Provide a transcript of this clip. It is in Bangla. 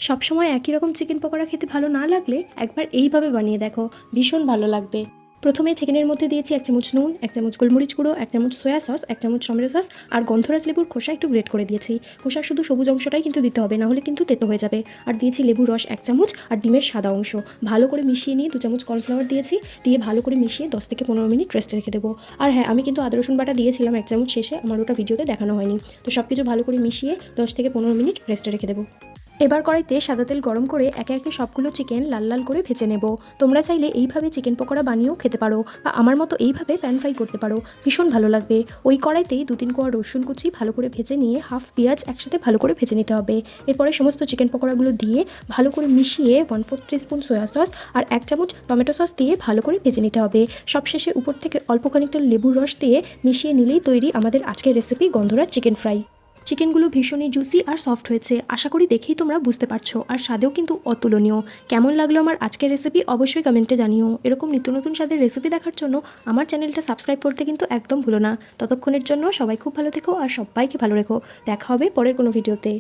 সবসময় একই রকম চিকেন পকোড়া খেতে ভালো না লাগলে একবার এইভাবে বানিয়ে দেখো, ভীষণ ভালো লাগবে। প্রথমে চিকেনের মধ্যে দিয়েছি 1 চামচ নুন, 1 চামচ গোলমরিচ গুঁড়ো, 1 চামচ সয়া সস, 1 চামচ টমেটো সস আর গন্ধরাজ লেবুর খোসা একটু গ্রেট করে দিয়েছি। খোসার শুধু সবুজ অংশটাই কিন্তু দিতে হবে, নাহলে কিন্তু তেতো হয়ে যাবে। আর দিয়েছি লেবুর রস 1 চামচ আর ডিমের সাদা অংশ। ভালো করে মিশিয়ে নিয়ে 2 চামচ কর্নফ্লাওয়ার দিয়েছি, দিয়ে ভালো করে মিশিয়ে 10 থেকে 15 মিনিট রেস্টে রেখে দেবো। আর হ্যাঁ, আমি কিন্তু আদা রসুন বাটা দিয়েছিলাম 1 চামচ শেষে, আমার ওটা ভিডিওতে দেখানো হয়নি। তো সব কিছু ভালো করে মিশিয়ে 10 থেকে 15 মিনিট রেস্টে রেখে দেবো। এবার কড়াইতে সাদা তেল গরম করে একে একে সবগুলো চিকেন লাল লাল করে ভেজে নেব। তোমরা চাইলে এইভাবে চিকেন পকোড়া বানিয়েও খেতে পারো, বা আমার মতো এইভাবে প্যান ফ্রাই করতে পারো, ভীষণ ভালো লাগবে। ওই কড়াইতেই 2-3 কোয়া রসুন কুচি ভালো করে ভেজে নিয়ে হাফ পেঁয়াজ একসাথে ভালো করে ভেজে নিতে হবে। এরপরে সমস্ত চিকেন পকোড়াগুলো দিয়ে ভালো করে মিশিয়ে 1/4 টিস্পুন সয়া সস আর 1 চামচ টমেটো সস দিয়ে ভালো করে ভেজে নিতে হবে। সবশেষে উপর থেকে অল্প খানিকটা লেবুর রস দিয়ে মিশিয়ে নিলেই তৈরি আমাদের আজকের রেসিপি গন্ধরাজ চিকেন ফ্রাই। চিকেনগুলো ভীষণই জুসি আর সফট হয়েছে, আশা করি দেখেই তোমরা বুঝতে পারছো, আর স্বাদেও কিন্তু অতুলনীয়। কেমন লাগলো আমার আজকের রেসিপি অবশ্যই কমেন্টে জানিও। এরকম নিত্য নতুন স্বাদের রেসিপি দেখার জন্য আমার চ্যানেলটা সাবস্ক্রাইব করতে কিন্তু একদম ভুলো না। ততক্ষণের জন্য সবাই খুব ভালো থেকো আর সবাইকে ভালো রেখো। দেখা হবে পরের কোনো ভিডিওতে।